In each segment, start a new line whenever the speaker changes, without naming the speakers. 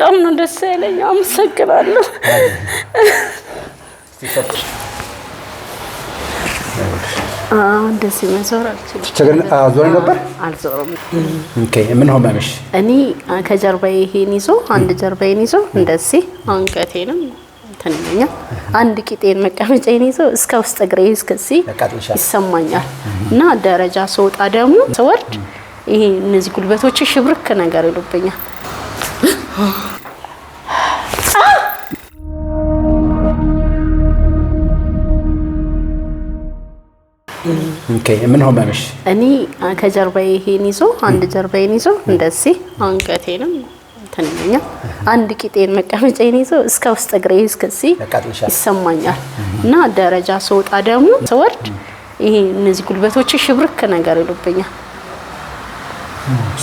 በጣም ነው ደስ ያለኝ አመሰግናለሁ እንደዚህ መዞር አልችልም
ችግር አዞር ነበር
አልዞርም
ኦኬ ምን ሆነሽ
እኔ ከጀርባዬ ይሄን ይዞ አንድ ጀርባዬን ይዞ እንደዚህ አንገቴንም ተነኛ አንድ ቂጤን መቀመጫዬን ይዞ እስከ ውስጥ እግሬ እስከዚህ ይሰማኛል እና ደረጃ ስወጣ ደግሞ ስወርድ ይሄ እነዚህ ጉልበቶች ሽብርክ ነገር ይሉብኛል
ኦኬ ምን ሆነሽ
እኔ ከጀርባዬ ይሄን ይዞ አንድ ጀርባዬን ይዞ እንደዚህ አንገቴንም ተነኛ አንድ ቂጤን መቀመጫዬን ይዞ እስከ ውስጥ እግሬ እስከዚህ ይሰማኛል እና ደረጃ ስወጣ ደግሞ ስወርድ ይሄ እነዚህ ጉልበቶች ሽብርክ ነገር ይሉብኛል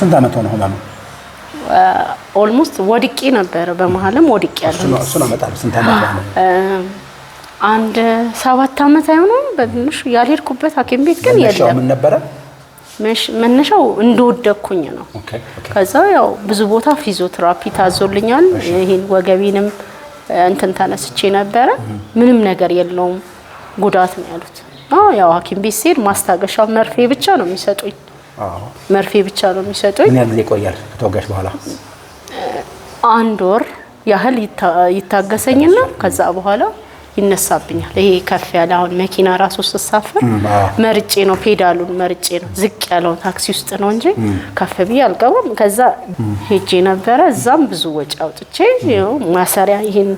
ስንት አመት ሆነ ሆማሙ
ኦልሞስት ወድቄ ነበር በመሐልም ወድቄ ያለው
እሱ ነው መጣው ስንት አመት ነው
አንድ 7 አመት አይሆንም በትንሹ ያልሄድኩበት ሐኪም ቤት ግን የለም
ምን ነበር
መነሻው እንደወደኩኝ ነው ከዛ ያው ብዙ ቦታ ፊዚዮቴራፒ ታዞልኛል ይሄን ወገቤንም እንትን ተነስቼ ነበር ምንም ነገር የለውም ጉዳት ነው ያሉት ያው ሐኪም ቤት ሲሄድ ማስታገሻ መርፌ ብቻ ነው የሚሰጡኝ መርፌ ብቻ ነው የሚሰጡኝ
ምን ያህል ይቆያል ከተወጋሽ በኋላ
አንድ ወር ያህል ይታገሰኝና ከዛ በኋላ ይነሳብኛል ይሄ ከፍ ያለ አሁን መኪና ራሱ ተሳፈር መርጬ ነው ፔዳሉን መርጬ ነው ዝቅ ያለው ታክሲ ውስጥ ነው እንጂ ከፍ ብዬ አልገባም ከዛ ሄጄ ነበር እዛም ብዙ ወጪ አውጥቼ ይሄው ማሰሪያ ይሄን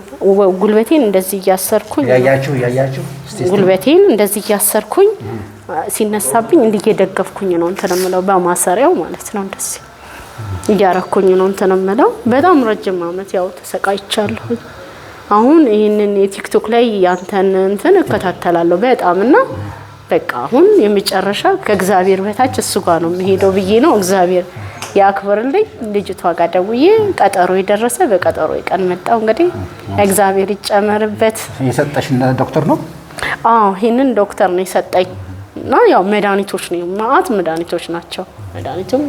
ጉልበቴን እንደዚህ ያሰርኩኝ
ያያችሁ
ጉልበቴን እንደዚህ ያሰርኩኝ ሲነሳብኝ እንዲየደገፍኩኝ ነው እንተነምለው በማሰሪያው ማለት ነው እንደዚህ እያረኩኝ ነው እንተነምለው በጣም ረጅም አመት ያው ተሰቃይቻለሁ አሁን ይሄንን የቲክቶክ ላይ ያንተን እንትን እከታተላለሁ በጣምና በቃ አሁን የመጨረሻ ከእግዚአብሔር በታች እሱ ጋር ነው መሄደው ብዬ ነው እግዚአብሔር ያክብርልኝ ልጅቷ ጋር ደውዬ ቀጠሮ ይደረሰ በቀጠሮ ይቀን መጣው እንግዲህ እግዚአብሔር ይጨመርበት
የሰጠሽ ዶክተር ነው
ይሄንን ዶክተር ነው የሰጠኝ እና ያው መድኃኒቶች ነው ማአት መድኃኒቶች ናቸው መድኃኒቱም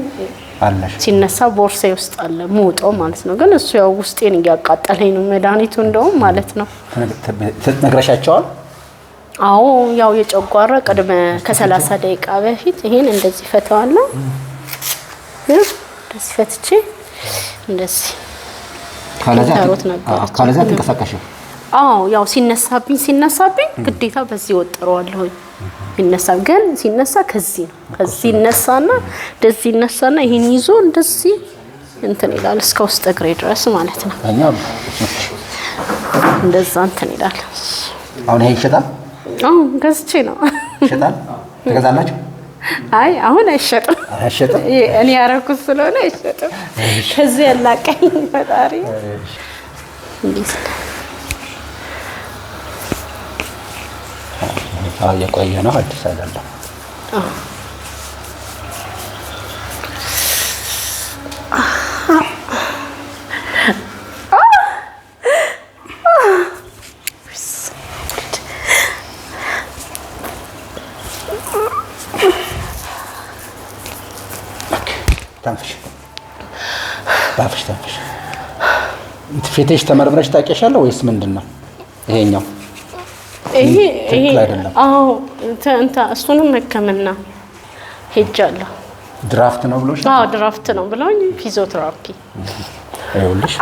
አለሽ
ሲነሳ ቦርሳዬ ውስጥ አለ ሞጦ ማለት ነው ግን እሱ ያው ውስጤን ያቃጠለኝ ነው መድኃኒቱ እንደውም ማለት ነው
ነግረሻቸዋል
አዎ ያው የጨጓራ ቀድመ ከ30 ደቂቃ በፊት ይሄን እንደዚህ ፈተዋለሁ እንደዚህ ፈትቼ እንደዚህ
ካለዛ ተንቀሳቀሽ
ያው ሲነሳብኝ ግዴታ በዚህ ወጥረዋለሁ ይነሳ ግን ሲነሳ ከዚህ ይነሳና እንደዚህ ይነሳና ይሄን ይዞ እንደዚህ እንትን ይላል እስከ ውስጥ እግሬ ድረስ ማለት ነው እንደዛ እንትን ይላል
አሁን ይሄ ይሸጣል
ገዝቼ ነው
ይሸጣል ተገዛላችሁ
አይ አሁን አይሸጥም እኔ ያረኩት ስለሆነ አይሸጥም ከዚህ ያላቀኝ ፈጣሪ እንዴት
የቆየ ነው አዲስ አይደለም ተንፍሽ ተንፍሽ ፊትሽ ተመርምረሽ ታውቂያለሽ ወይስ ምንድነው ይሄኛው
ይሄ እሱንም ህክምና ሄጃለሁ
ድራፍት ነው ብሎሽ
ድራፍት ነው ብለውኝ ፊዚዮቴራፒ
አይውልሽ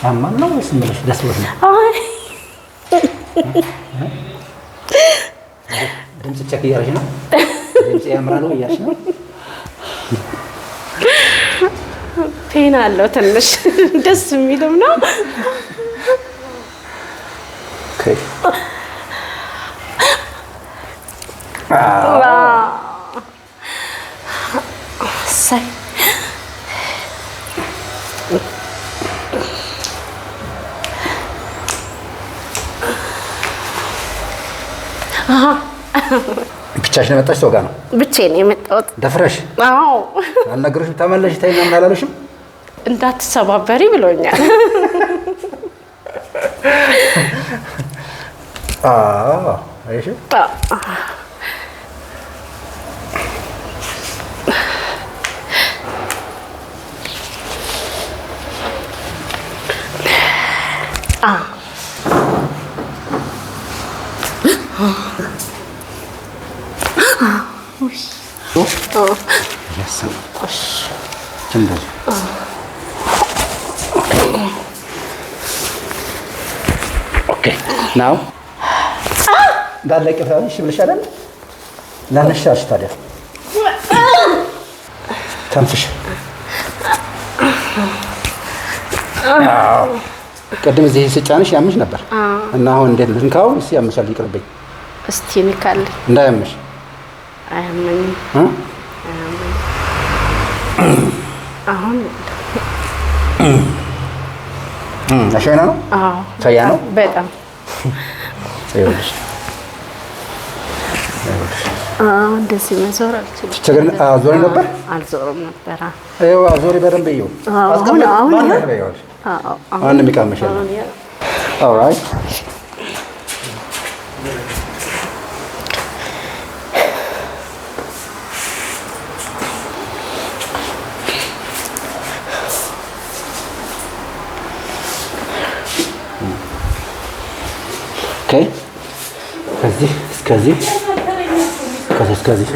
አማን ነው ወይስ ምንሽ ደስ ብሎሽ ድምጽ ቸክ እያረሽ ነው ድምጽ ያምራል ነው እያረሽ ነው
ፔን አለው ትንሽ ደስ የሚልም ነው
ብቻሽ ነው መጣሽ ተወጋ ነው
ብቻዬን የመጣሁት
ደፍረሽ አልነገርሽም ተመለሽ ታይና ምናላለሽም
እንዳትሰባበሪ ብሎኛል
አይሽ ናው እንዳለቀ ፍራሽ ብለሽ አይደል? ላነሻሽ ታዲያ ተንፍሽ። ቅድም እዚህ ስጫንሽ ያምሽ ነበር እና አሁን እንዴት ልንካው? እስኪ ያምሻል፣ ይቅርብኝ።
እስቲ ንካልኝ
እንዳያምሽ።
አያመኝም። አሁን
አሸና ነው?
አዎ
ታያ ነው
በጣም
ይኸውልሽ
እንደዚህ መዞር አልችልም።
ችግር ዞሪ ነበር?
አልዞርም ነበር።
ይኸው ዞሪ በደንብ ይኸው።
አሁን
አሁን የሚቃመሽ ነው። ኦልራይት ኦኬ። ከዚህ እስከዚህ እስከዚህ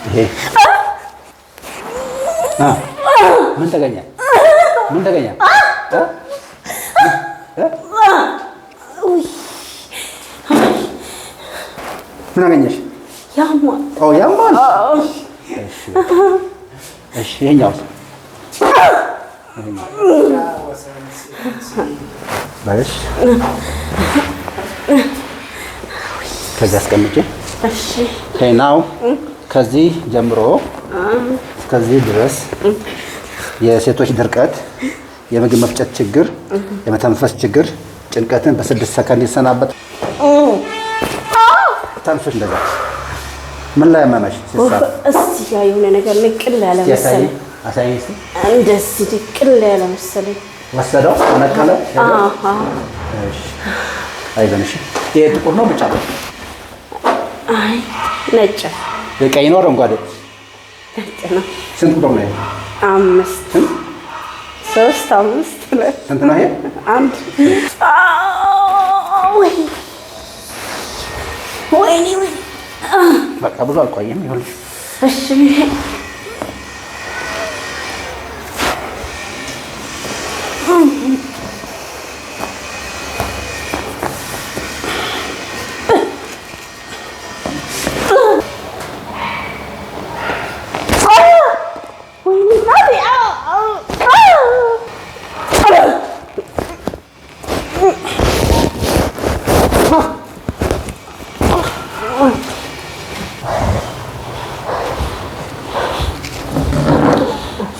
ይሄ ምን ተገኘ? ምን ተገኘ? ምን አገኘሽ?
ያማል።
ያማል። እሺ ይሄኛውስ? ባሽ ከዚህ አስቀምጬ።
እሺ
ናው ከዚህ ጀምሮ እስከዚህ ድረስ የሴቶች ድርቀት፣ የምግብ መፍጨት ችግር፣ የመተንፈስ ችግር፣ ጭንቀትን በ6 ሰከንድ ይሰናበት። ተንፍሽ። እንደዛ ምን ላይ አመመሽ?
እስቲ ያ የሆነ ነገር ንቅል ያለ መሰለኝ።
አሳይኝ እስቲ።
እንደዚህ ንቅል ያለ መሰለኝ።
ወሰደው ነቀለ። እሺ አይበንሽ። ይሄ ጥቁር ነው ብቻ ነው?
አይ ነጭ።
ቀይ ነው አረንጓዴ?
ነጭ ነው።
ስንት ቁጥር ነው?
5 3 5 2
ስንት ነው ይሄ?
1 ወይኔ
በቃ ብዙ አልቆየም። ይኸውልሽ
እሺ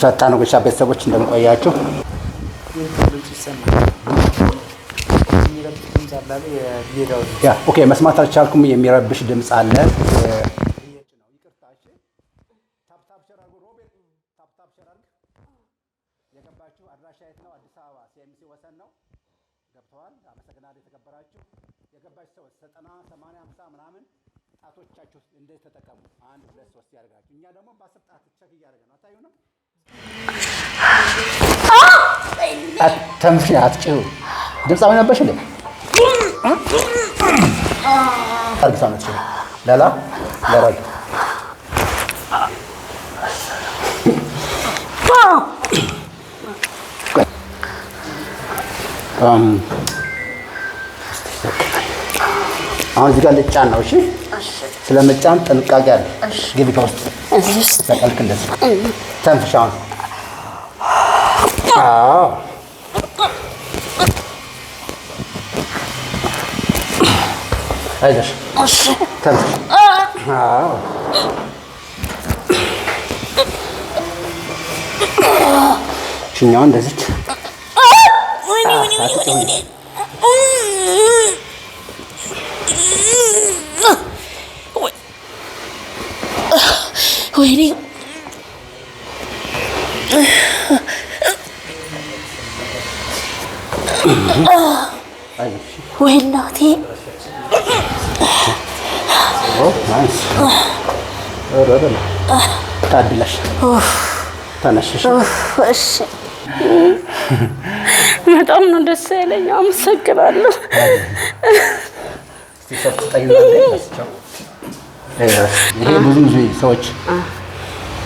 ፈጣን ጉሻ ቤተሰቦች እንደምቆያችሁ። ኦኬ መስማት አልቻልኩም። የሚረብሽ ድምፅ አለ። የገባችሁ አድራሻ የት ነው? አዲስ አበባ ሲኤምሲ ወሰን ነው። ገብተዋል። አመሰግናለሁ። የተከበራችሁ የገባችሁ ሰዎች 90 80 50 ምናምን ጣቶቻችሁ እንዴት ተጠቀሙ። 1 2 3 ያደርጋችሁ። እኛ ደግሞ በ10 ጣት ቸክ እያደረገ ነው። አታዩ ነው። አተምሽ አትጭው። ድምፃዊ ነበርሽ እንዴ? አርግሳ ነው ትችል ላላ ለራጅ አሁን እዚህ ጋር ልጫን ነው። እሺ ስለምጫን ጥንቃቄ አለ። ግቢ ከውስጥ ተቀልክ እንደዚህ ተንፍሽ። አሁን አይዞሽ ተንፍሽ። ሽኛውን እንደዚች
ወይኔ ወላሂ
ናይስ ታድለሽ ተነሽሽ
እሺ በጣም ነው ደስ ያለኝ አመሰግናለሁ
ይሄ ብዙ ሰዎች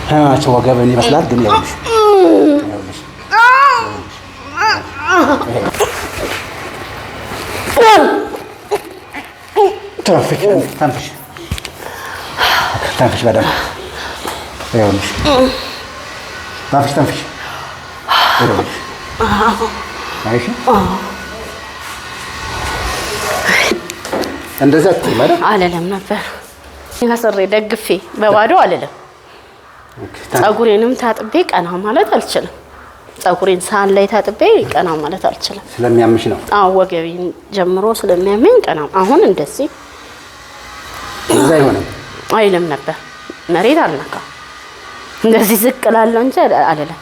ህመማቸው ወገብን ይመስላል ግን ይኸውልሽ ተንፍሽ በደምብ ይኸውልሽ ተንፍሽ ይኸውልሽ አይሽ እንደዛ ማለት
አለለም ነበር ያሰሬ ደግፌ በባዶ አለለም ጸጉሬንም ታጥቤ ቀና ማለት አልችልም ጸጉሬን ሳን ላይ ታጥቤ ቀና ማለት አልችልም
ስለሚያምሽ ነው
አዎ ወገቤን ጀምሮ ስለሚያመኝ ቀና አሁን እንደዚህ
እንደዛ ይሆነ
አይለም ነበር መሬት አልነካ እንደዚህ ዝቅ ላለው እንጂ አለለም